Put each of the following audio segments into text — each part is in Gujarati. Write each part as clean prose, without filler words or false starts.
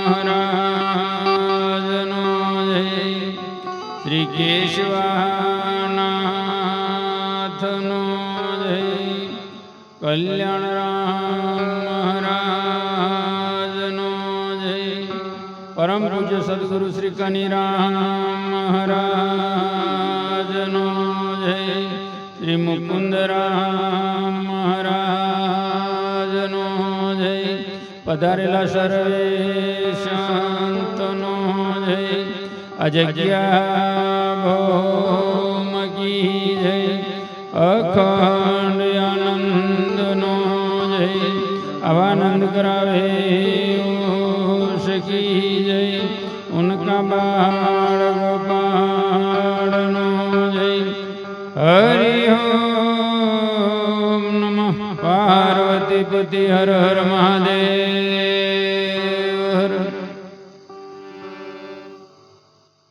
મહારાજનો જય. શ્રી કેશવાનાથનો જય. કલ્યાણ રામ મહારાજનો જય. પરમ પૂજ્ય સદગુરુ શ્રી કનિરામ મહારાજનો જય. શ્રી મુકુંદરામ મહારાજનો જય. પધારેલા સર્વે સંતનો જય. અજગ્યા ભૌમ કી જય. અખંડ આનંદનો જય. અવાનંદ કરાવે કી જય. ઉનકા બાળ ગોપાળનો જય. હરિ ઓમ નમઃ પાર્વતી પતિ હર હર મહાદેવ.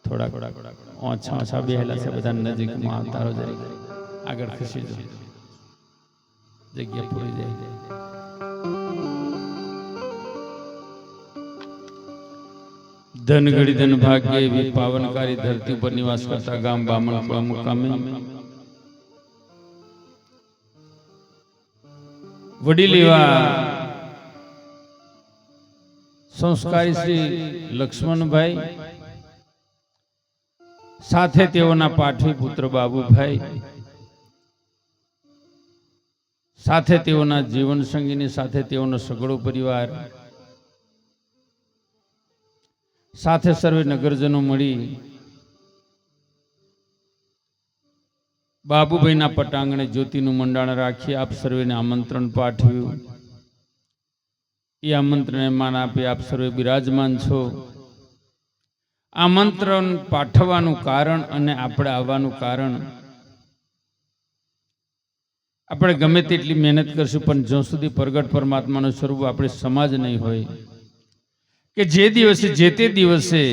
થોડા ઓછા ઓછા બેહેલા છે બધા નજીકમાં આવતારો જરી આગળ ખસી જગ્યા પૂરી જાય. ધન ઘડી ધન ભાગ્ય એવી પાવનકારી ધરતી ઉપર નિવાસ કરતા ગામ બામણપુરા મુકામે વડીલ એવા સંસ્કારી શ્રી લક્ષ્મણભાઈ સાથે તેઓના પાઠવી પુત્ર બાબુભાઈ સાથે તેઓના જીવન સંગીની સાથે તેઓનો સગળો પરિવાર સાથે સર્વે નગરજનો મળી બાબુભાઈના પટાંગણે જ્યોતિનું મંડાણ રાખી આપ સર્વેને આમંત્રણ પાઠવ્યું. એ આમંત્રણને માન આપી આપ સર્વે બિરાજમાન છો. આમંત્રણ પાઠવવાનું કારણ અને આપણે આવવાનું કારણ, આપણે ગમે તેટલી મહેનત કરશું પણ જ્યાં સુધી પ્રગટ પરમાત્માનું સ્વરૂપ આપણે સમાજ નહીં હોય કે જે દિવસે જે તે દિવસે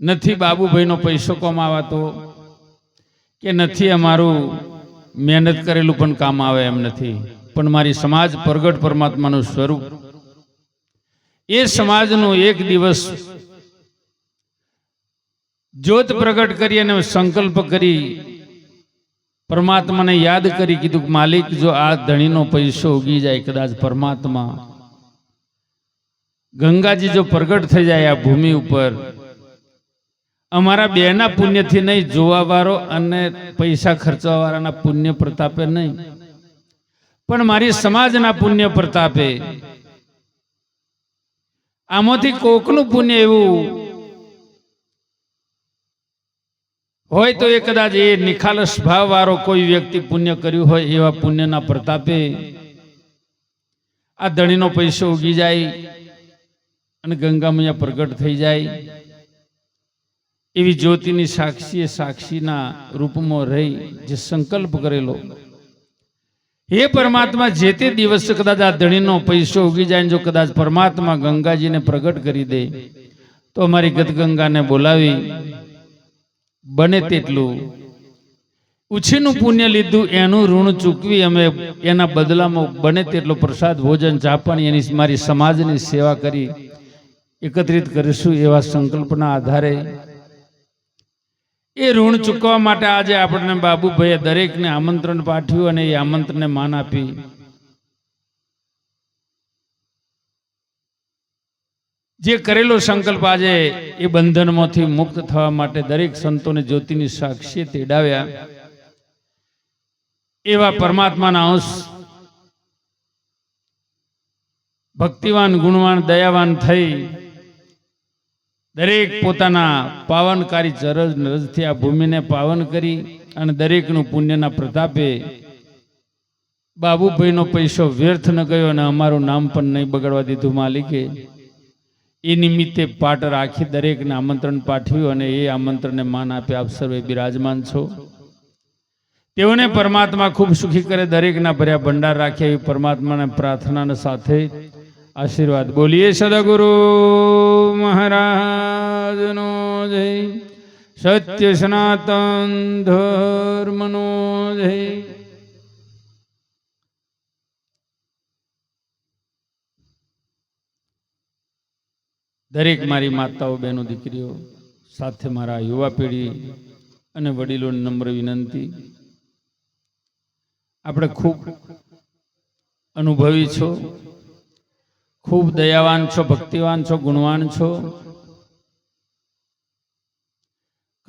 નથી બાબુભાઈનો પૈસો કમાવાતો કે નથી અમારું મહેનત કરેલું પણ કામ આવે એમ નથી, પણ મારી સમાજ પ્રગટ પરમાત્માનું સ્વરૂપ એ સમાજનો એક દિવસ જ્યોત પ્રગટ કરી અને સંકલ્પ કરી પરમાત્માને યાદ કરી કીધું માલિક જો આ ધણીનો પૈસો ઉગી જાય, કદાચ પરમાત્મા ગંગાજી જો પ્રગટ થઈ જાય આ ભૂમિ ઉપર, અમારા બેના પુણ્યથી નહીં, જોવા વાળો અને પૈસા ખર્ચવા વાળાના પુણ્ય પ્રતાપે નહીં, પણ મારી સમાજના પુણ્ય પ્રતાપે આમાંથી કોકનું પુણ્ય એવું હોય તો એ કદાચ એ નિખાલસ ભાવ વાળો કોઈ વ્યક્તિ પુણ્ય કર્યું હોય એવા પુણ્યના પ્રતાપે આ ધણીનો પૈસો ઉગી જાય અને ગંગા મૈયા પ્રગટ થઈ જાય એવી જ્યોતિની સાક્ષી સાક્ષીના રૂપમાં રહી જે સંકલ્પ કરેલો, હે પરમાત્મા જે તે દિવસ કદાચ આ ધણીનો પૈસો ઉગી જાય, જો કદાચ પરમાત્મા ગંગાજીને પ્રગટ કરી દે તો અમારી ગદગંગાને બોલાવી બને તેટલું ઉછીનું પુણ્ય લીધું એનું ઋણ ચૂકવી અમે એના બદલામાં બને તેટલો પ્રસાદ ભોજન ચાપણ એની મારી સમાજની સેવા કરી એકત્રિત કરીશું એવા સંકલ્પના આધારે એ ઋણ ચૂકવવા માટે આજે આપણને બાબુભાઈએ દરેકને આમંત્રણ પાઠવ્યું અને એ આમંત્રણને માન આપી જે કરેલો સંકલ્પ આજે એ બંધનમાંથી મુક્ત થવા માટે દરેક સંતોને જ્યોતિની સાક્ષી તેડાવ્યા એવા પરમાત્માના અંશ ભક્તિવાન ગુણવાન દયાવાન થઈ દરેક પોતાના પાવનકારી ચરજ રજથી આ ભૂમિને પાવન કરી અને દરેકનું પુણ્યના પ્રતાપે બાબુભાઈનો પૈસો વ્યર્થ ન ગયો અને અમારું નામ પણ નહીં બગડવા દીધું માલિકે. એ નિમિત્તે પાઠ રાખી દરેકને આમંત્રણ પાઠવ્યું અને એ આમંત્રણને માન આપે આપ સર્વે બિરાજમાન છો. તેઓને પરમાત્મા ખૂબ સુખી કરે, દરેકના ભર્યા ભંડાર રાખે એવી પરમાત્માને પ્રાર્થનાને સાથે આશીર્વાદ. બોલીએ સદગુરુ મહારાજનો જય. સત્ય સનાતન ધર્મનો જય. દરેક મારી માતાઓ, બહેનો, દીકરીઓ સાથે મારા યુવા પેઢી અને વડીલોને નમ્ર વિનંતી, આપણે ખૂબ અનુભવી છો, ખૂબ દયાવાન છો, ભક્તિવાન છો, ગુણવાન છો,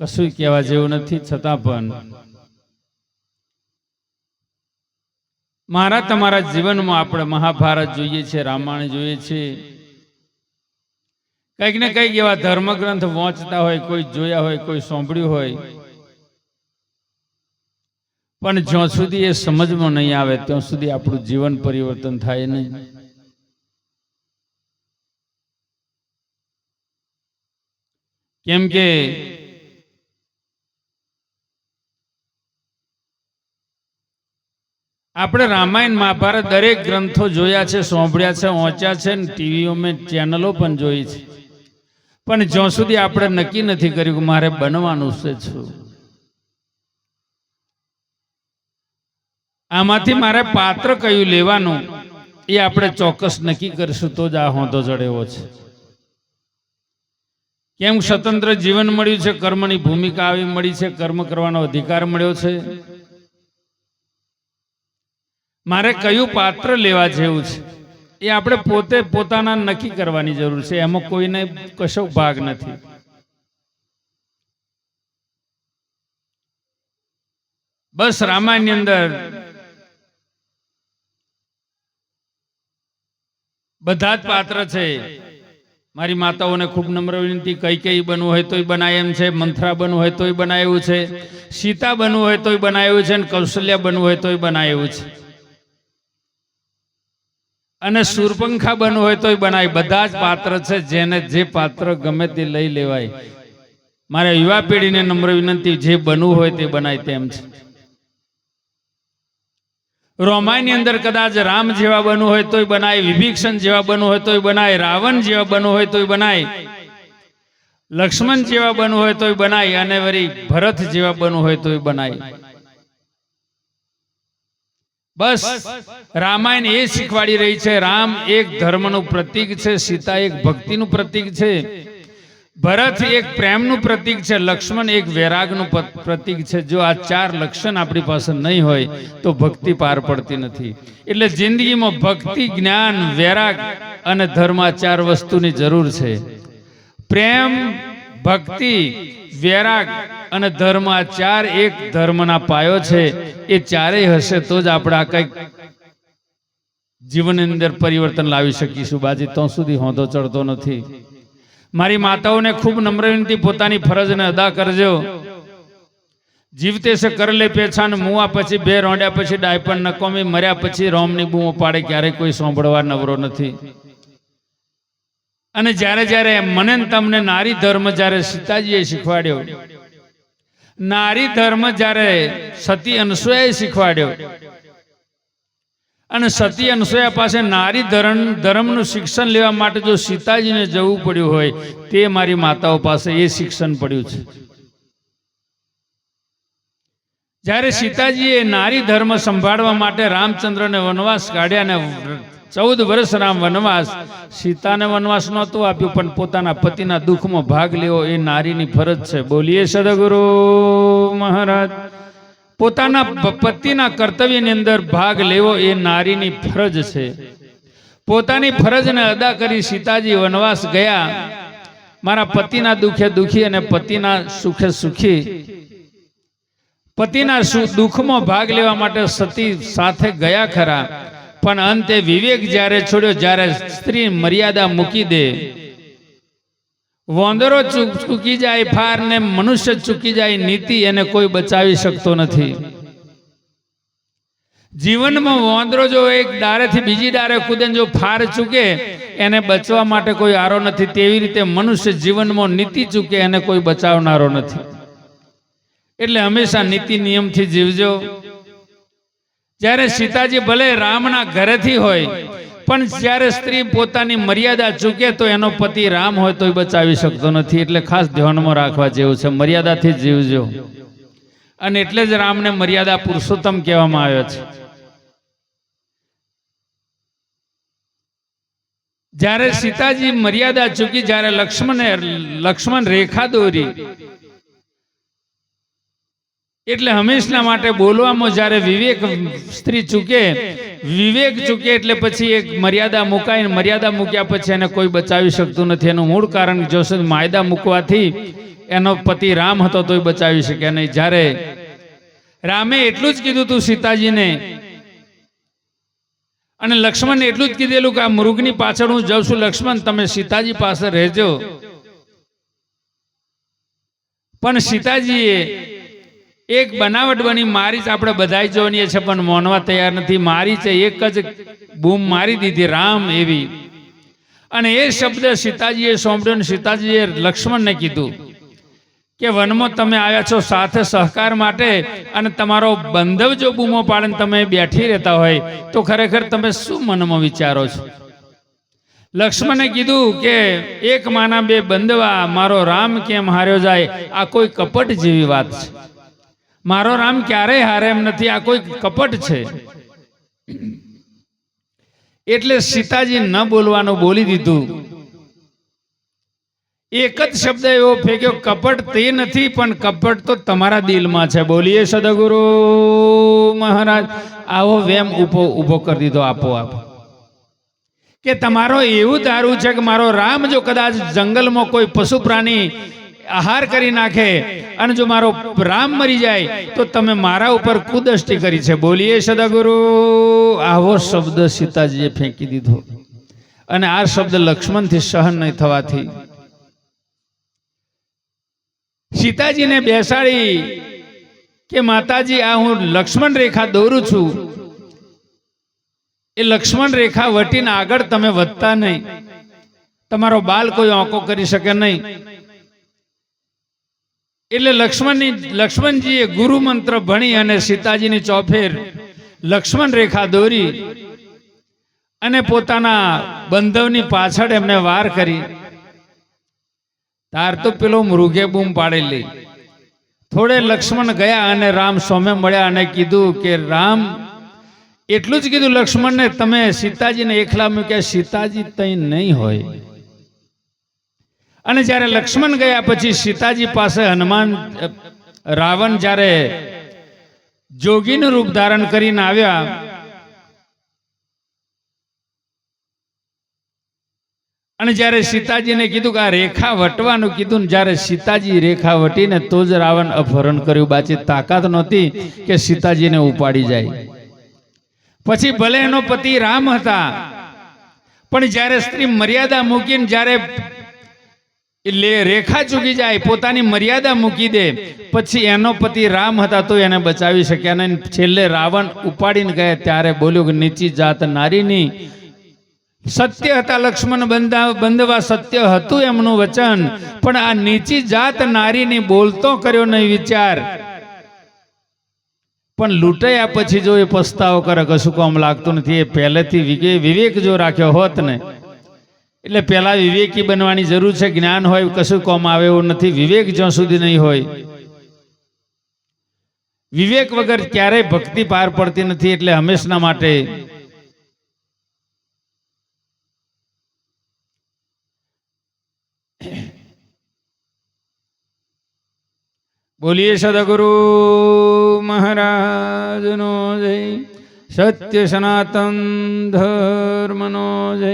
કશું કહેવા જેવું નથી. છતાં પણ મારા તમારા જીવનમાં આપણે મહાભારત જોઈએ છે, રામાયણ જોઈએ છે, કંઈક ને કંઈક એવા ધર્મગ્રંથ વાંચતા હોય, કોઈ જોયા હોય, કોઈ સાંભળ્યું હોય, પણ જ્યાં સુધી એ સમજમાં નહીં આવે ત્યાં સુધી આપણું જીવન પરિવર્તન થાય નહીં. કેમ કે આપણે રામાયણ, મહાભારત દરેક ગ્રંથો જોયા છે, સાંભળ્યા છે, વાંચ્યા છે, ટીવીઓમાં ચેનલો પણ જોઈ છે, પણ જ્યાં સુધી આપણે નક્કી નથી કર્યું કે મારે બનવાનું છે શું, આમાંથી મારે પાત્ર કયું લેવાનું, એ આપણે ચોક્કસ નક્કી કરીશું તો જ આ હોંધો ચડેવો છે. કેમ સ્વતંત્ર જીવન મળ્યું છે, કર્મની ભૂમિકા આવી મળી છે, કર્મ કરવાનો અધિકાર મળ્યો છે, મારે કયું પાત્ર લેવા જેવું છે એ આપણે પોતે પોતાના નક્કી કરવાની જરૂર છે. એમાં કોઈને કશો ભાગ નથી. બસ રામાયણની અંદર બધા જ પાત્ર છે. મારી માતાઓને ખૂબ નમ્ર વિનંતી, કઈ બનવું હોય તોય બનાય એમ છે, મંથરા બનવું હોય તોય બનાય એવું છે, સીતા બનવું હોય તોય બનાય એવું છે, અને કૌશલ્યા બનવું હોય તોય બનાય એવું છે, અને સુરપંખા બનવું હોય તોય બનાય. બધા જ પાત્ર છે, જેને જે પાત્ર ગમે તે લઈ લેવાય. મારે યુવા પેઢીને નમ્ર વિનંતી, જે બનવું હોય તે બનાય તેમ છે. રામાયણની અંદર કદાચ રામ જેવા બનવું હોય તોય બનાય, વિભીષણ જેવા બનવું હોય તોય બનાય, રાવણ જેવા બનવું હોય તોય બનાય, લક્ષ્મણ જેવા બનવું હોય તોય બનાય, અને વળી ભરત જેવા બનવું હોય તોય બનાય. બસ રામાયણ એ શીખવાડી રહી છે, રામ એક ધર્મનું પ્રતીક છે, સીતા એક ભક્તિનું પ્રતીક છે, ભરત એક પ્રેમનું પ્રતીક છે, લક્ષ્મણ એક વૈરાગનું પ્રતીક છે. જો આ ચાર લક્ષણ આપણી પાસે નહીં હોય તો ભક્તિ પાર પડતી નથી. એટલે જિંદગીમાં ભક્તિ, જ્ઞાન, વૈરાગ અને ધર્મ, આ ચાર વસ્તુની જરૂર છે. પ્રેમ, ભક્તિ, વૈરાગ અને ધર્મ, આ ચાર એક ધર્મના પાયો છે. એ ચારેય હશે તો જ આપણે આ કંઈક જીવનની અંદર પરિવર્તન લાવી શકીશું. બાજી તો સુધી હોંધો ચડતો નથી. મારી માતાઓને ખૂબ નમ્ર વિનંતી, પોતાની ફરજને અદા કરજો. જીવતે છે કર લે પેછાન, મુવા પછી બે રોંડ્યા પછી ડાયપણ નકોમી, મર્યા પછી રોમની બૂમો પાડે ક્યારેય કોઈ સાંભળવા નવરો નથી. અને જ્યારે જ્યારે મને તમને નારી ધર્મ જ્યારે સીતાજીએ શીખવાડ્યો, નારી ધર્મ જ્યારે સતી અનસૂયાએ શીખવાડ્યો, અને સતી અનસૂયા પાસે નારી ધર્મનું શિક્ષણ લેવા માટે જો સીતાજીને જવું પડ્યું હોય, તે મારી માતાઓ પાસે એ શિક્ષણ પડ્યું છે. જ્યારે સીતાજીએ નારી ધર્મ સંભાળવા માટે રામચંદ્રને વનવાસ કાઢ્યા, ને 14 વર્ષ રામ વનવાસ, સીતાને વનવાસ નહોતું આપ્યું, પણ પોતાના પતિના દુઃખમાં ભાગ લેવો એ નારીની ફરજ છે. બોલીએ સદગુરુ મહારાજ. પોતાના પતિના કર્તવ્યની અંદર ભાગ લેવો એ નારીની ફરજ છે. પોતાની ફરજને અદા કરી સીતાજી વનવાસ ગયા. મારા પતિના દુઃખે દુઃખી અને પતિના સુખે સુખી, પતિના દુઃખમાં ભાગ લેવા માટે સતી સાથે ગયા ખરા, પણ અંતે વિવેક જ્યારે છોડ્યો, જ્યારે સ્ત્રી મર્યાદા મૂકી દે, વાંદરો ચૂકી જાય ફાર ને મનુષ્ય ચૂકી જાય નીતિ, એને કોઈ બચાવી શકતો નથી. જીવનમાં વાંદરો જો એક ડારેથી બીજી ડારે કૂદે, જો ફાર ચૂકે એને બચવા માટે કોઈ આરો નથી. તેવી રીતે મનુષ્ય જીવનમાં નીતિ ચૂકે એને કોઈ બચાવનારો નથી. એટલે હંમેશા નીતિ નિયમથી જીવજો. જ્યારે સીતાજી ભલે રામના ઘરેથી હોય, પણ જ્યારે સ્ત્રી પોતાની મર્યાદા ચૂકે તો એનો પતિ રામ હોય તોય બચાવી શકતો નથી. એટલે ખાસ ધ્યાનમાં રાખવા જેવું છે, મર્યાદાથી જીવજો. અને એટલે જ રામને મર્યાદા પુરુષોત્તમ કહેવામાં આવ્યો છે. જ્યારે સીતાજી મર્યાદા ચૂકી, જ્યારે લક્ષ્મણ રેખા દોરી, એટલે હંમેશના માટે બોલવામાં જ્યારે વિવેક સ્ત્રી ચૂકે, વિવેક ચૂકે એટલે પછી એક મર્યાદા મુકાય, મર્યાદા મૂક્યા પછી એને કોઈ બચાવી શકતું નથી. એનું મૂળ કારણ જોશે, માયદા મૂકવાથી એનો પતિ રામ હતો તોય બચાવી શકે નહીં. જ્યારે રામે એટલું જ કીધું તું સીતાજીને, અને લક્ષ્મણને એટલું જ કીધેલું કે આ મૃગની પાછળ હું જાઉં છું, લક્ષ્મણ તમે સીતાજી પાસે રહેજો. પણ સીતાજીએ એક બનાવટ બની, મારી જ આપણે બધાય જોવાની છે પણ માનવા તૈયાર નથી. મારી છે એક જ બૂમ મારી દીધી રામ એવી, અને એ શબ્દ સીતાજીએ સાંભળ્યો ને સીતાજીએ લક્ષ્મણને કીધું કે વનમાં તમે આવ્યા છો સાથે સહકાર માટે, અને તમારો બંધવ જો બૂમો પાડીને તમે બેઠી રહેતા હોય તો ખરેખર તમે શું મનમાં વિચારો છો? લક્ષ્મણે કીધું કે એક માના બે બંધવા, મારો રામ કેમ હાર્યો જાય? આ કોઈ કપટ જેવી વાત છે. મારો રામ ક્યારેય હારે એમ નથી, આ કોઈ કપટ છે. એટલે સીતાજી ન બોલવાનું બોલી દીધું. એક જ શબ્દ એવો ફેંક્યો, કપટ તે નથી પણ કપટ તો તમારા દિલમાં છે. બોલીએ સદગુરુ મહારાજ. આવો વેમ ઉભો કરી દીધો આપોઆપ, કે તમારો એવું ધારું છે કે મારો રામ જો કદાચ જંગલમાં કોઈ પશુ પ્રાણી આહાર કરી નાખે અને જો મારો રામ મરી જાય તો તમે મારા ઉપર કુદષ્ટિ કરી છે. બોલીએ સદગુરુ. આવો શબ્દ સીતાજીએ ફેંકી દીધો, અને આ શબ્દ લક્ષ્મણથી સહન નહીં થવાથી સીતાજીને બેસાડી કે માતાજી, આ હું લક્ષ્મણ રેખા દોરું છું, એ લક્ષ્મણ રેખા વટીને આગળ તમે વધતા નહીં, તમારો બાલ કોઈ આંકો કરી શકે નહીં. એટલે લક્ષ્મણજીએ ગુરુ મંત્ર ભણી અને સીતાજીની ચોફેર લક્ષ્મણ રેખા દોરી અને પોતાના બંધવની પાછળ એમને વાર કરી. તાર તો પેલો મૃગે બૂમ પાડેલી. થોડે લક્ષ્મણ ગયા અને રામ સોમે મળ્યા અને કીધું કે રામ, એટલું જ કીધું લક્ષ્મણને, તમે સીતાજીને એકલા મૂક્યા, સીતાજી તઈ નહીં હોય. અને જ્યારે લક્ષ્મણ ગયા પછી સીતાજી પાસે હનુમાન રાવણ જ્યારે જોગીનું રૂપ ધારણ કરીને આવ્યા, અને જ્યારે સીતાજીને કીધું કે આ રેખા વટવાનું કીધું ને, જ્યારે સીતાજી રેખા વટીને તો જ રાવણ અપહરણ કર્યું. બાકી તાકાત નહોતી કે સીતાજીને ઉપાડી જાય. પછી ભલે એનો પતિ રામ હતા, પણ જ્યારે સ્ત્રી મર્યાદા મૂકીને જ્યારે રેખા ચૂકી જાય, પોતાની મર્યાદા મૂકી દે, પછી એનો પતિ રામ હતા તો એને બચાવી શક્યા નહીં. છેલ્લે રાવણ ઉપાડીને ગયા ત્યારે બોલ્યું કે નીચી જાત નારીની. સત્ય હતા લક્ષ્મણ બંધવા, સત્ય હતું એમનું વચન, પણ આ નીચી જાત નારીની બોલતો કર્યો નહીં વિચાર. પણ લૂંટાયા પછી જો એ પસ્તાવો કરે, કશું કામ લાગતું નથી. એ પહેલેથી વિવેક જો રાખ્યો હોત ને, એટલે પહેલા વિવેકી બનવાની જરૂર છે. જ્ઞાન હોય કશું કામ આવે એવું નથી, વિવેક જ્યાં સુધી નહીં હોય. વિવેક વગર ક્યારેય ભક્તિ પાર પડતી નથી. એટલે હંમેશના માટે બોલીએ સદગુરુ મહારાજનો જય. સત્ય સનાતન ધર્મનો જય.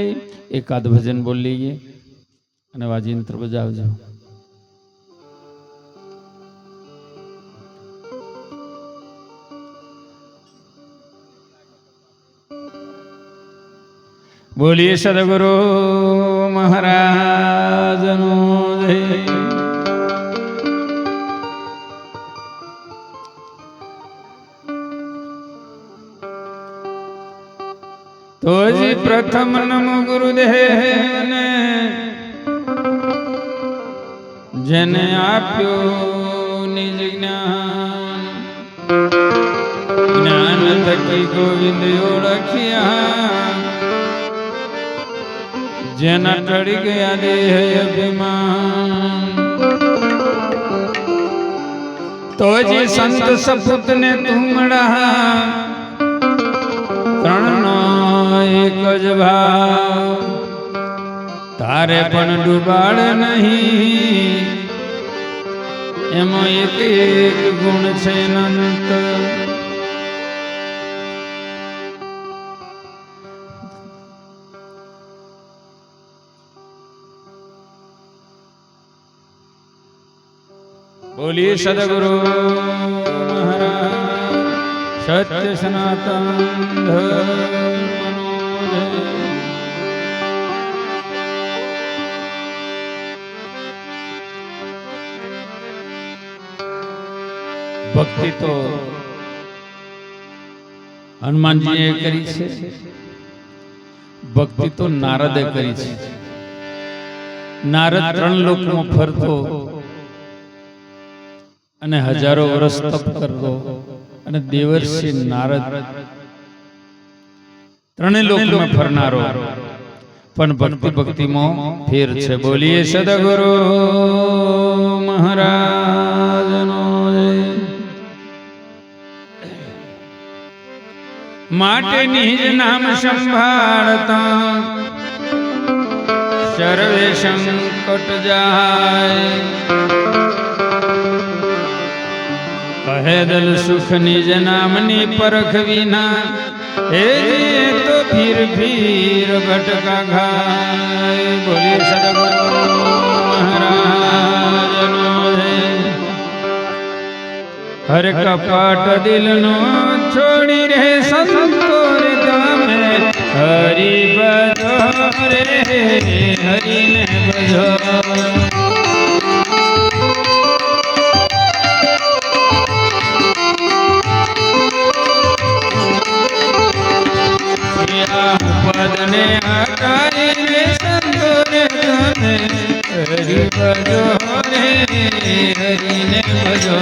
એકાદ ભજન બોલી લઈએ અને વાજીંત્ર બજાવજો. બોલીએ સદગુરુ મહારાજનો જય. તો જી પ્રથમ નમો ગુરુદેવને, જેને આપ્યો નિજ જ્ઞાન. જ્ઞાન થકી ગોવિંદ ઓળખ્યા, જેના ટળી ગયા દેહ અભિમાન. તો જી સંત સપૂતને તુમડા, ત્રણનો એક જ ભાવ. તારે પણ ડૂબાડ નહીં, એમાં એક એક ગુણ છે અનંત. બોલીએ સદગુરુ મહારાજ સત્ય સનાતન ધર્મનો જય. ભક્તિ તો હનુમાનજીએ કરી છે, ભક્તિ તો નારદે કરી છે. નારદ 3 લોકમાં ફરતો અને હજારો વર્ષ તપ કરતો, અને દેવર્ષિ નારદ 3 લોકમાં ફરનારો, પણ ભક્તિમાં ફેર છે. બોલીએ સદગુરુ મહારાજનો જય. માટે નિજ નામ સંભાળતા સર્વે સંકટ જાય. કહે દલ સુખ નિજ નામની પરખ વિના, એ તો ફીર ભટકા ઘાય. બોલીએ સદગુરુ મહારાજનો જય. હર કપટ દિલનો છોડી રે સંતો રે તમે, હરિ ભજો રે હરિને ભજો. પદને હટાઈને સંતો રે તમે, હરિ ભજો રે હરિને ભજો.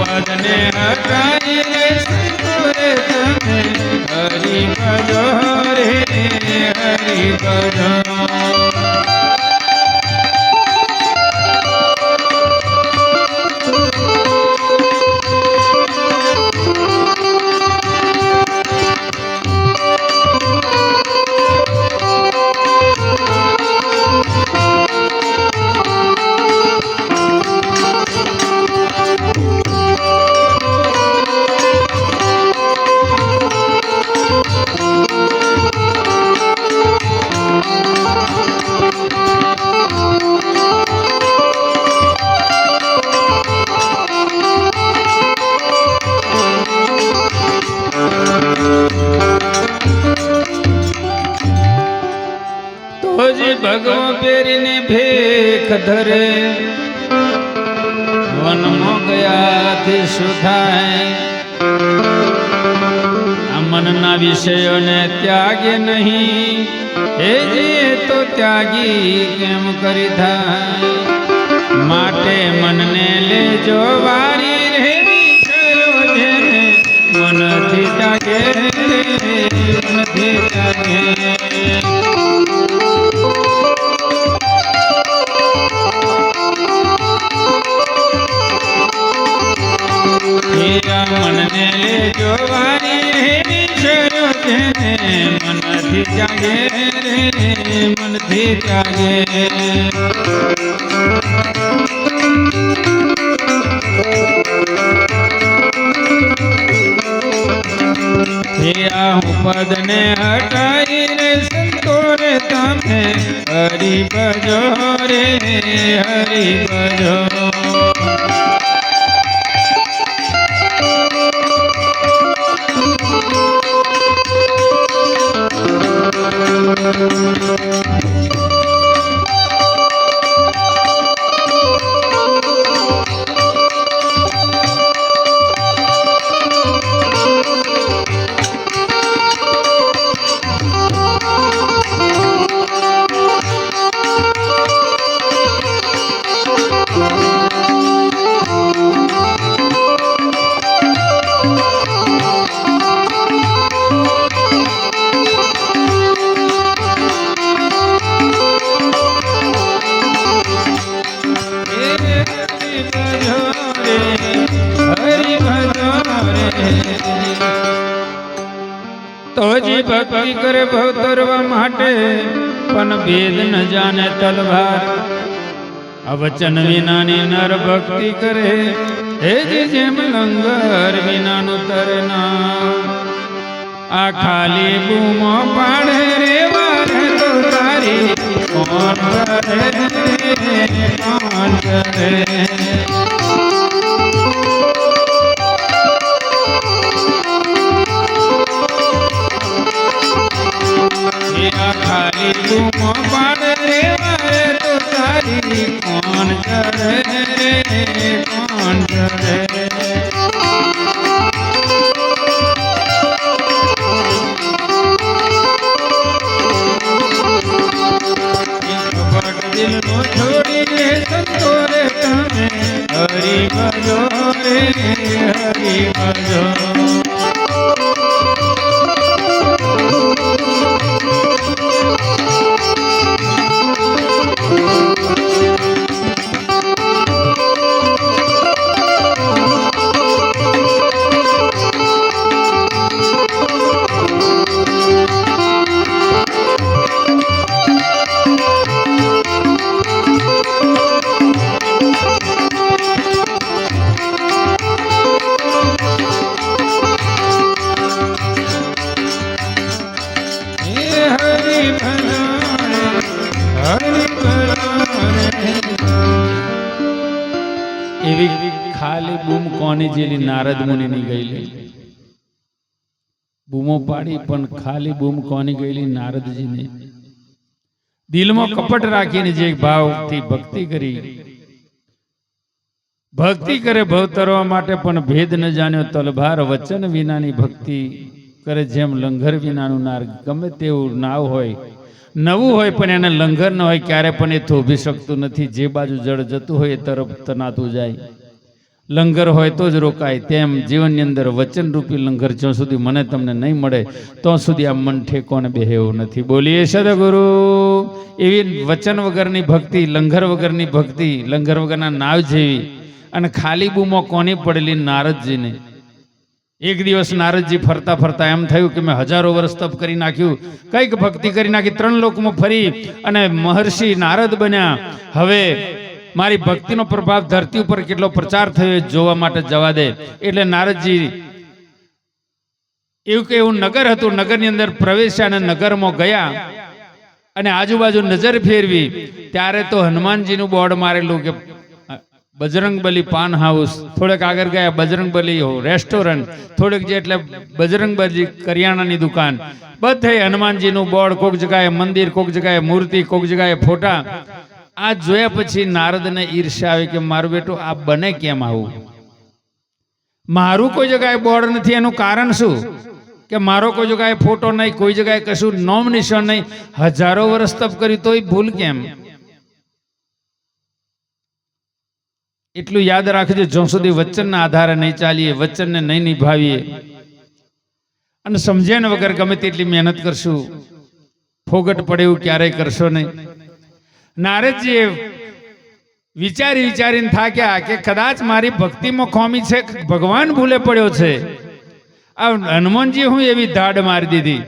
પદને હટાઈને સંતો રે તમે, હરિ ભજો રે હરિ ભજો. ભગવો પેરીને ભેખ ધરે, વનમાં ગયાથી શું થાય. આ મનના વિષયોને ત્યાગે નહીં, એ તો ત્યાગી કેમ કરી થાય. માટે મનને લેજો વારી રે વિષયો જેને, મનથી ત્યાગે મનથી ત્યાગે. મનને લેજો વારી રે વિષયો જેને, મનથી ત્યાગે રે મનથી ત્યાગે. હું પદને હટાઈ રે સંતો રે તમે, હરિ ભજો રે હરિ ભજો. ભક્તિ કરે ભવ તરવા માટે પણ ભેદ ન જાણે તલવાર અવચન વિનાની નર ભક્તિ કરે હે જેમ લંગર વિનાનું તરના આ ખાલી બૂમો પાડે રે વારે તો તારી કોણ કરે કોણ કરે ખાલી બૂમો પાડે રે વારે તો તારી કોણ કરે કોણ કરે દિલ નો છોડી રે સંતો રે તમે હરી ભજો રે હરી ભજો એવી ખાલી બૂમ કોની જેલી નારદ મુનિની ગયેલી બૂમો પાડી પણ ખાલી બૂમ કોની ગયેલી નારદજીને દિલમાં કપટ રાખીને જે ભાવથી ભક્તિ કરી ભક્તિ કરે ભવ તરવા માટે પણ ભેદ ન જાણ્યો તલભાર વચન વિનાની ભક્તિ કરે જેમ લંગર વિનાનું નાર ગમે તેવું નાવ હોય નવું હોય પણ એને લંગર ન હોય ક્યારે પણ એ થોભી શકતું નથી જે બાજુ જળ જતું હોય એ તરફ તનાતું જાય લંગર હોય તો જ રોકાય તેમ જીવનની અંદર વચનરૂપી લંગર જ્યાં સુધી મને તમને નહીં મળે ત્યાં સુધી આ મન ઠેકોને બેહે એવું નથી બોલીએ સદગુરુ એવી વચન વગરની ભક્તિ લંગર વગરની ભક્તિ લંગર વગરના નાવ જેવી અને ખાલી બૂમો કોની પડેલી નારદજીને એક દિવસ નારદજી ફરતા ફરતા એમ થયું કે મેં હજારો વર્ષ તપ કરી નાખ્યું કઈક ભક્તિ કરી નાખી 3 લોકમાં ફરી અને મહર્ષિ નારદ બન્યા હવે મારી ભક્તિનો પ્રભાવ ધરતી ઉપર કેટલો પ્રચાર થયો જોવા માટે જવા દે એટલે નારદજી એવું નગર હતું નગરની અંદર પ્રવેશ્યા અને નગરમાં ગયા અને આજુબાજુ નજર ફેરવી ત્યારે તો હનુમાનજીનું બોર્ડ મારેલું કે બજરંગબલી પાન હાઉસ થોડેક આગળ ગયા બજરંગબલી રેસ્ટોરન્ટ થોડેક જે એટલે બજરંગબલી કરિયાણાની દુકાન બધે હનુમાનજીનું બોર્ડ કોક જગ્યાએ મંદિર કોક જગ્યાએ મૂર્તિ કોક જગ્યાએ ફોટા આ જોયા પછી નારદને ઈર્ષ્યા આવી કે મારું બેટું આ બને કેમ આવું મારું કોઈ જગ્યાએ બોર્ડ નથી એનું કારણ શું કે મારો કોઈ જગ્યાએ ફોટો નહીં કોઈ જગ્યાએ કશું નોમ નિશાન નહીં હજારો વર્ષ તપ કર્યું તોય ભૂલ કેમ એટલું યાદ રાખજો જ્યાં સુધી વચનના આધારે નહીં ચાલીએ વચનને નહીં નિભાવીએ અને સમજ્યા વગર ગમે તેટલી મહેનત કરશું ફોગટ પડે એવું ક્યારેય કરશો નહીં નારદજીએ વિચારીને થાક્યા કે કદાચ મારી ભક્તિમાં ખોમી છે ભગવાન ભૂલે પડ્યો છે આ હનુમાનજી હું એવી ધાડ મારી દીધી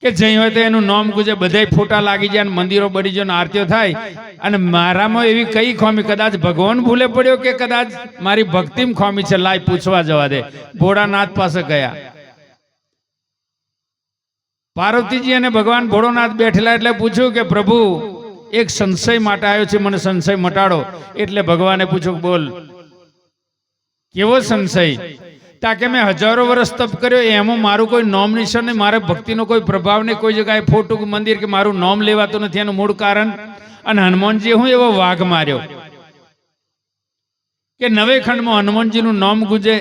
કે જઈ હોય તો એનું નામ ગુજે બધા ફોટા લાગી જાય અને મંદિરો બની જાય આરતીઓ થાય અને મારામાં એવી કઈ ખોમી કદાચ ભગવાન ભૂલે પડ્યો કે કદાચ મારી ભક્તિમાં ખોમી છે લાય પૂછવા જવા દે ભોળાનાથ પાસે ગયા પાર્વતીજી અને ભગવાન ભોળોનાથ બેઠેલા એટલે પૂછ્યું કે પ્રભુ એક સંશય માટે આવ્યો છે મને સંશય મટાડો એટલે ભગવાને પૂછ્યું બોલ કેવો સંશય તાકે મેં હજારો વર્ષ તપ કર્યો એમાં મારું કોઈ નોમ નિશાન નહીં મારે ભક્તિનો કોઈ પ્રભાવ નહીં કોઈ જગ્યાએ ફોટું મંદિર કે મારું નોમ લેવાતું નથી એનું મૂળ કારણ અને હનુમાનજી હું એવો વાઘ માર્યો કે નવે ખંડમાં હનુમાનજીનું નામ ગુજે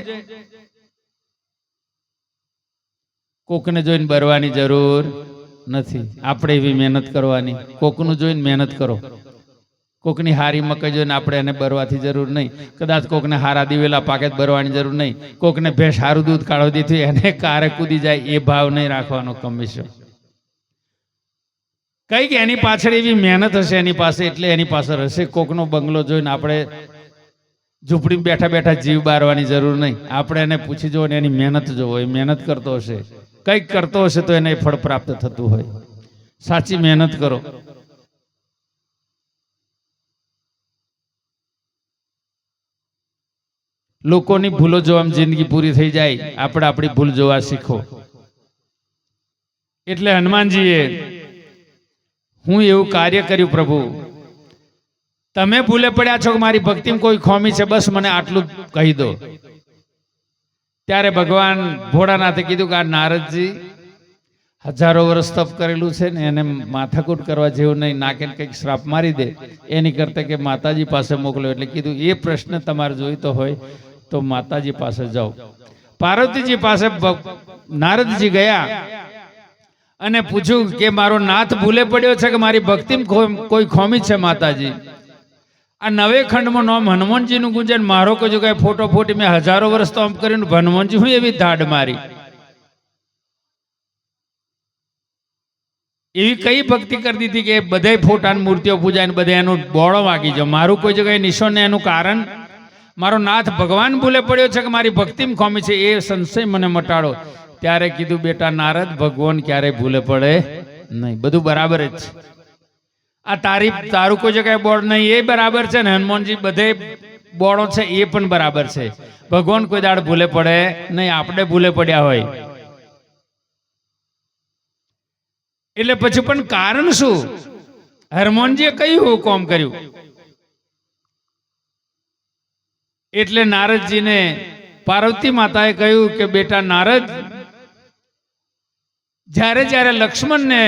કોકને જોઈને બરવાની જરૂર નથી આપણે એવી મહેનત કરવાની કોકનું જોઈને મહેનત કરો કોકની હારી મકઈ જોઈને આપણે એને બરવાથી જરૂર નહીં કદાચ કોકને હારા દિવેલા પાકે બરવાની જરૂર નહીં કોકને ભેંસ હારું દૂધ કાઢવા દીધું એને કારે કૂદી જાય એ ભાવ નહીં રાખવાનો કમિશન કઈક એની પાછળ એવી મહેનત હશે એની પાસે એટલે એની પાસે હશે કોકનો બંગલો જોઈને આપણે ઝૂંપડી બેઠા બેઠા જીવ બારવાની જરૂર નહીં. આપણે એને પૂછી જુઓ ને એની મહેનત જોવો. એ મહેનત કરતો હશે, કંઈક કરતો હશે તો એને ફળ પ્રાપ્ત થતું હોય. સાચી મહેનત કરો. લોકોની ભૂલો જોવામાં જિંદગી પૂરી થઈ જાય. આપણે આપણી ભૂલ જોવા શીખો. એટલે હનુમાનજીએ હું એવું કાર્ય કર્યું પ્રભુ, તમે ભૂલે પડ્યા છો કે મારી ભક્તિમાં કોઈ ખોમી છે, બસ મને આટલું કહી દો. ત્યારે ભગવાન ભોળાનાથે કીધું કે આ નારદજી હજારો વર્ષ તપ કરેલું છે ને, એને માથાકૂટ કરવા જેવું નહીં, નાકે કંઈક શ્રાપ મારી દે એની કરતા કે માતાજી પાસે મોકલો. એટલે કીધું એ પ્રશ્ન તમારે જોઈતો હોય તો માતાજી પાસે જાઓ. પાર્વતીજી પાસે નારદજી ગયા અને પૂછ્યું કે મારો નાથ ભૂલે પડ્યો છે કે મારી ભક્તિમાં કોઈ ખોમી છે માતાજી. આ નવે ખંડમાં નામ હનુમાનજીનું ગુંજન, મારો કોઈ કઈ ફોટો ફોટી મેં હજારો વર્ષ તો આમ કર્યું, હનુમાનજી હું એવી ધાડ મારી, એવી કઈ ભક્તિ કરી દીધી કે બધા ફોટાની મૂર્તિઓ પૂજાય ને બધા એનું બોળો વાગી જાય. મારું કોઈ જગ્યાએ નિશાન ને એનું કારણ મારો નાથ ભગવાન ભૂલે પડ્યો છે કે મારી ભક્તિમાં ખોમી છે, એ સંશય મને મટાડો. ત્યારે કીધું બેટા નારદ, ભગવાન ક્યારેય ભૂલે પડે નહીં, બધું બરાબર જ છે. આ તારું કોઈ જગ્યાએ બોર્ડ નહીં એ બરાબર છે ને, હનુમાનજી બધે બોર્ડો છે એ પણ બરાબર છે. ભગવાન કોઈ દાડ ભૂલે પડે નહીં, આપણે ભૂલે પડ્યા હોય. એટલે પછી પણ કારણ શું? હનુમાનજીએ કયું કામ કર્યું? એટલે નારદજીને પાર્વતી માતાએ કહ્યું કે બેટા નારદ, જ્યારે જ્યારે લક્ષ્મણને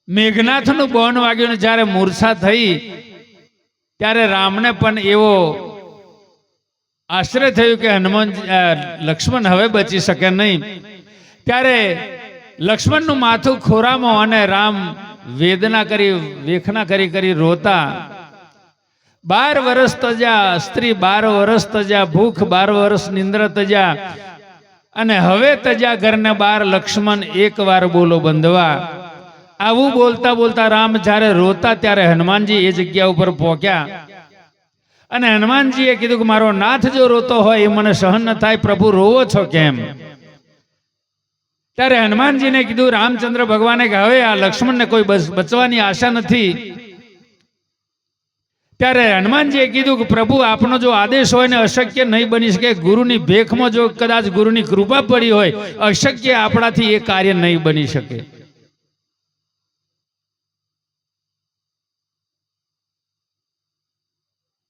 મેઘનાથનું બોન વાગ્યું ને જ્યારે મૂર્છા થઈ, ત્યારે રામને પણ એવો આશ્ચર્ય થયું કે લક્ષ્મણ હવે બચી શકે નહીં. ત્યારે લક્ષ્મણનું માથું ખોરામાં અને રામ વેદના કરી વેખના કરી કરી રોતા. 12 વર્ષ તજ્યા સ્ત્રી, 12 વર્ષ તજ્યા ભૂખ, 12 વર્ષ નિંદ્ર તજ્યા, અને હવે તજ્યા ઘરને 12 લક્ષ્મણ એકવાર બોલો બંધવા. આવું બોલતા બોલતા રામ જ્યારે રોતા ત્યારે હનુમાનજી એ જગ્યા ઉપર પહોંચ્યા અને હનુમાનજીએ કીધું કે મારો નાથ જો રોતો હોય એ મને સહન ન થાય, પ્રભુ રોવો છો કેમ? ત્યારે હનુમાનજીને કીધું રામચંદ્ર ભગવાને કે હવે આ લક્ષ્મણને કોઈ બચવાની આશા નથી. ત્યારે હનુમાનજીએ કીધું કે પ્રભુ આપનો જો આદેશ હોય ને અશક્ય નહીં બની શકે. ગુરુની ભેખમાં જો કદાચ ગુરુની કૃપા પડી હોય, અશક્ય આપણાથી એ કાર્ય નહીં બની શકે.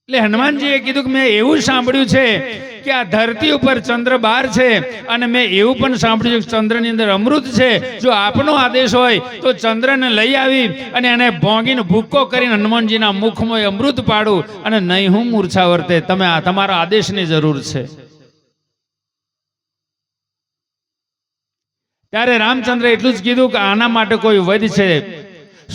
એટલે હનુમાનજીએ કીધું કે મેં એવું સાંભળ્યું છે કે આ ધરતી ઉપર ચંદ્ર 12 છે, અને મેં એવું પણ સાંભળ્યું કે ચંદ્રની અંદર અમૃત છે. જો આપનો આદેશ હોય તો ચંદ્રને લઈ આવી અને એને ભોંગીને ભૂક્કો કરીને હનુમાનજીના મુખમાં અમૃત પાડું, અને નહીં હું મૂર્છા વર્તે. તમે તમારા આદેશની જરૂર છે. ત્યારે રામચંદ્ર એટલું જ કીધું કે આના માટે કોઈ વૈદ છે,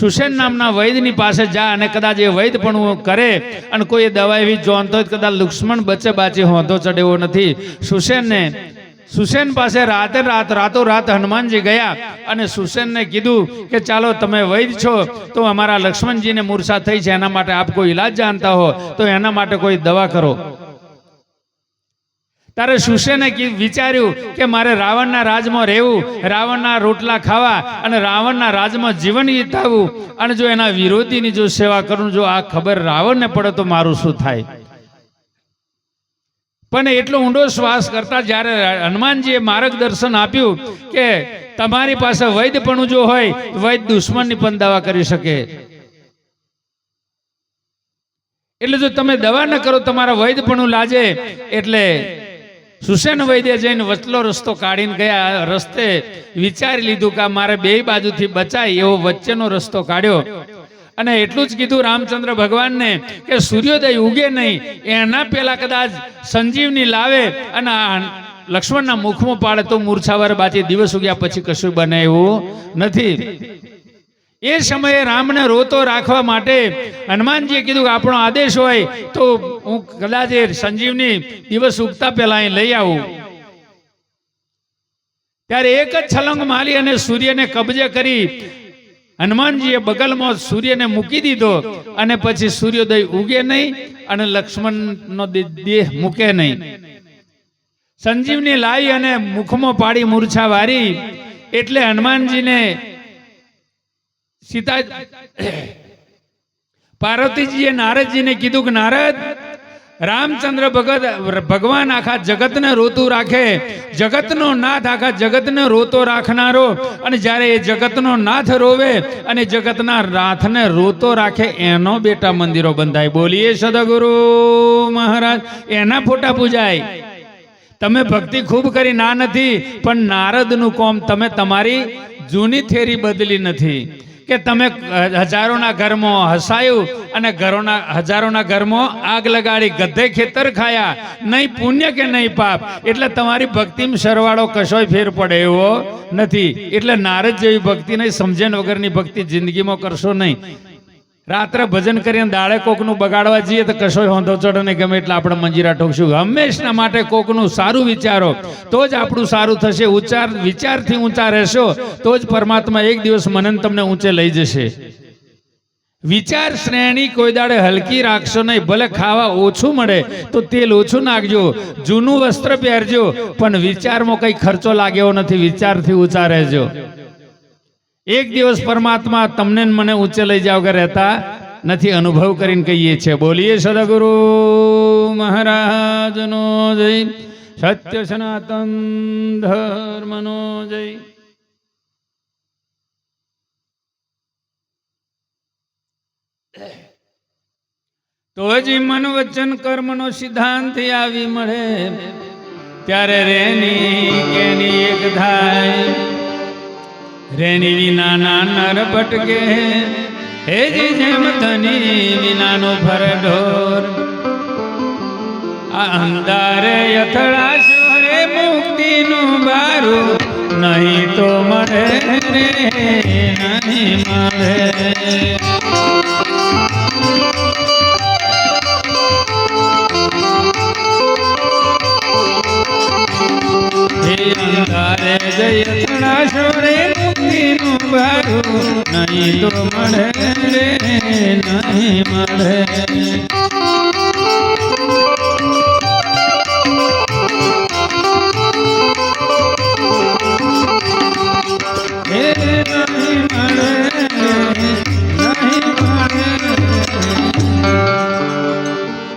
સુસેન નામના વૈદની પાસે જા, અને કદાચ એ વૈદ પણ કરે અને કોઈ દવા એવી જોનતો હોય કદાચ લક્ષ્મણ બચે બાચી હોતો ચડેવો નથી. સુસેન પાસે રાતોરાત હનુમાનજી ગયા અને સુસેનને કીધું કે ચાલો તમે વૈદ છો તો અમારા લક્ષ્મણજીને મૂર્છા થઈ છે, એના માટે આપ કોઈ ઈલાજ જાણતા હો તો એના માટે કોઈ દવા કરો. ત્યારે સુસેને વિચાર્યું કે મારે રાવણના રાજમાં રહેવું, રાવણના રોટલા ખાવા અને રાવણના રાજમાં જીવન વિતાવવું, અને જો એના વિરોધીની જો સેવા કરું, જો આ ખબર રાવણને પડે તો મારું શું થાય? પણ એટલો ઊંડો શ્વાસ કરતા જ્યારે હનુમાનજીએ માર્ગદર્શન આપ્યું કે તમારી પાસે વૈદ્યપણું જો હોય, વૈદ્ય દુશ્મનની પણ દવા કરી શકે. એટલે જો તમે દવા ન કરો, તમારા વૈદ્યપણું લાજે. એટલે સુસેન વૈદ્ય જઈને વચલો રસ્તો કાઢીને ગયા. રસ્તે વિચારી લીધું કે મારે બે બાજુથી બચાય એવો વચ્ચેનો રસ્તો કાઢ્યો, અને એટલું જ કીધું રામચંદ્ર ભગવાનને કે સૂર્યોદય ઉગે નહીં એના પેલા કદાચ સંજીવની લાવે અને લક્ષ્મણના મુખમાં પાડે તો મૂર્છાવર બાચી. દિવસ ઉગ્યા પછી કશું બને એવું નથી. એ સમયે રામને રોતો રાખવા માટે હનુમાનજીએ કીધું કે આપણો આદેશ હોય તો હું કદાચ એ સંજીવની દિવસ ઉગતા પહેલા અહીં લઈ આવું. ત્યારે એક જ છલંગ મારી અને સૂર્યને કબજે કરી હનુમાનજીએ બગલમાં સૂર્યને મૂકી દીધો અને પછી સૂર્યોદય ઉગે નહીં અને લક્ષ્મણનો દેહ મૂકે નહીં. સંજીવની લાવી અને મુખમાં પાડી મૂર્છા વારી એટલે હનુમાનજીને સીતા પાર્વતીજીએ નારદજીને કીધું કે નારદ, રામચંદ્ર ભગવાન આખા જગતને રોતું રાખે, જગતનો નાથ આખા જગતને રોતો રાખનારો, અને જ્યારે એ જગતનો નાથ રોવે અને જગતના નાથને રોતો રાખે એનો બેટા મંદિરો બંધાય. બોલીએ સદગુરુ મહારાજ. એના ફોટા પૂજાય. તમે ભક્તિ ખૂબ કરી ના નથી, પણ નારદનું કોમ તમે તમારી જૂની થેરી બદલી નથી કે તમે હજારોના ઘરમાં હસાયું અને હજારોના ઘરમાં આગ લગાડી, ગધે ખેતર ખાયા, નહીં પુણ્ય કે નહીં પાપ. એટલે તમારી ભક્તિમાં સરવાળો કશોય ફેર પડે એવો નથી. એટલે નારદ જેવી ભક્તિ નહીં, સમજણ વગરની ભક્તિ જિંદગીમાં કરશો નહીં. રાત્રે ભજન કરીને દાડે કોકનું બગાડવા જઈએ તો કશોય હોંધો ચડે નહીં, ગમે એટલે આપણે મંજીરા ઠોકશું. હંમેશના માટે કોકનું સારું વિચારો તો જ આપણું સારું થશે. વિચારથી ઊંચા રહેશો તો જ પરમાત્મા એક દિવસ મને તમને ઊંચે લઈ જશે. વિચાર શ્રેણી કોઈ દાડે હલકી રાખશો નહીં. ભલે ખાવા ઓછું મળે તો તેલ ઓછું નાખજો, જૂનું વસ્ત્ર પહેરજો, પણ વિચારમાં કઈ ખર્ચો લાગ્યો નથી. વિચારથી ઊંચા રહેજો. એક દિવસ પરમાત્મા તમને મને ઊંચે લઈ જાવ કે રહેતા નથી. અનુભવ કરીને કહીએ છીએ. બોલીએ સદગુરુ મહારાજનો જય. સત્ય સનાતન ધર્મનો જય. તો જ મન વચન કર્મનો સિદ્ધાંત આવી મળે, ત્યારે રેની કેની એક થાય. રેની વિના નર ભટકે, હેજી જેમ ધની વિનાનો ફરઢોર. આ અંધારે અથડાશો રે મુક્તિનું બારું, નહીં તો મળે રે નહીં મળે. અંધારે જય અથડાશો રે મુક્તિનું બારું, નહીં તો મળે રે નહીં મળે.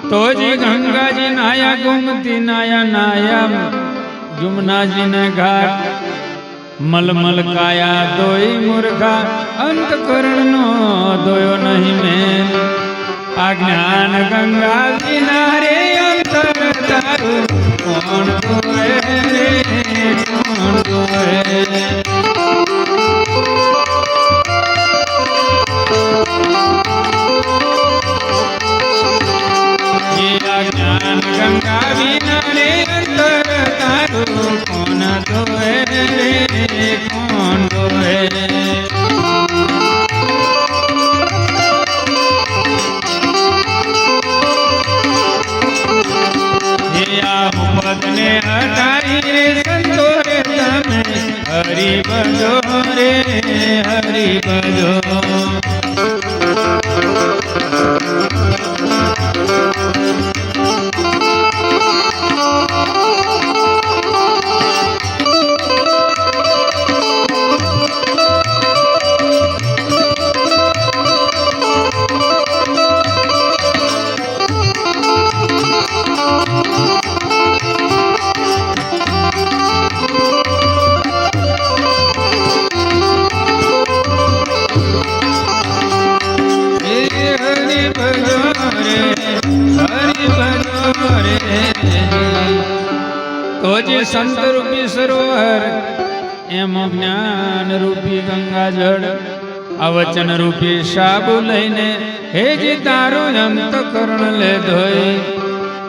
તો જી ગંગાજી નાયા, ગોમતી નાયા, નાયા જુમનાજી ને ઘાટ. મલમલ કાયા દોઈ મૂર્ખા, અંતકરણ નો દોયો નહીં મેં. આ જ્ઞાન ગંગાજી ના રે અંતર તારું, કોણ દોએ રે કોણ દોએ. જ્ઞાન ગંગા વિના રે અંતર તારું, કોણ દોએ રે કોણ દોએ. આ ઉમદને હટાવી રે સંતો રે તમે, હરી ભજો રે હરી ભજો. તો જે સંત રૂપી સરોવર, એમ જ્ઞાન રૂપી ગંગા જળ. આ વચન રૂપી સાબુ લઈને હેજી તારું અંતકરણ લે ધોઈ.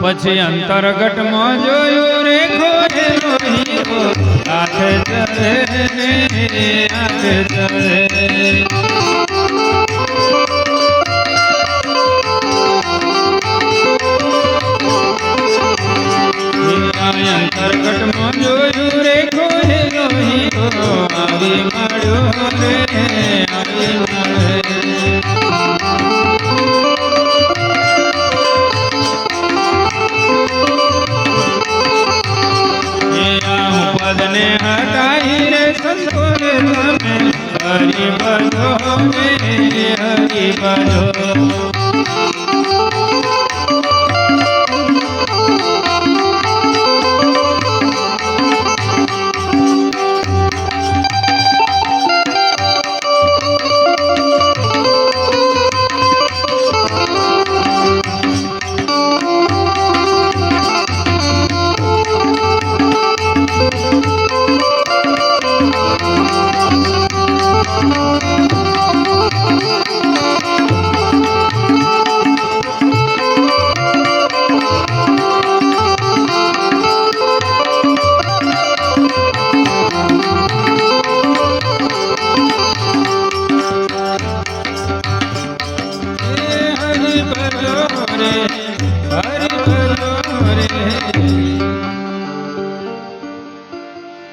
પછી અંતરગટમાં જોયું રે ખોરેલો હીરો, હાથે ચડે હાથે ચડે. અંતરગટમાં જોયું રે ખોરેલો હીરો, આવી મળ્યો રે આવી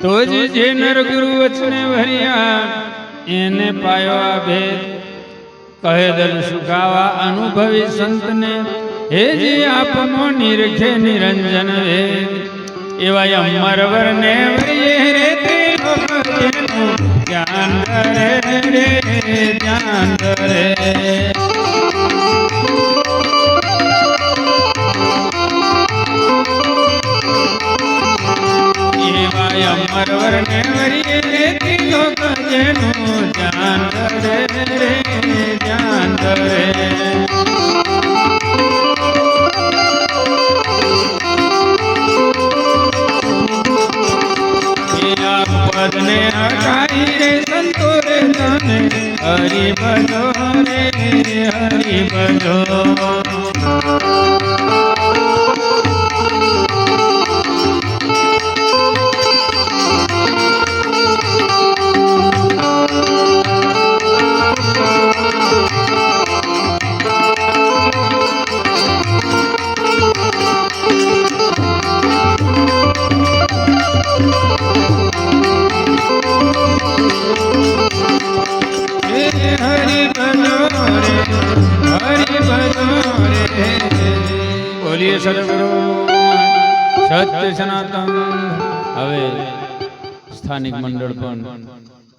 તો જે નર ગુરુ વચને ભર્યા એને પાયો આ ભેદ કહે દલ સુખાવા અનુભવી સંતને હે જે આપમો નિરખે નિરંજન વેદ એવા અમર વરને વરિયે રે તે લોક જ્ઞાન કરે રે જ્ઞાન કરે અમર વરને વરિયે રે તે લોક જેનું જ્ઞાન કરે રે જ્ઞાન કરે પદને હટાઈ રે સંતો રે તને હરિ ભજો રે હરિ ભજો બોલીએ સદગુરુ સત્ય સનાતન. હવે સ્થાનિક મંડળ પણ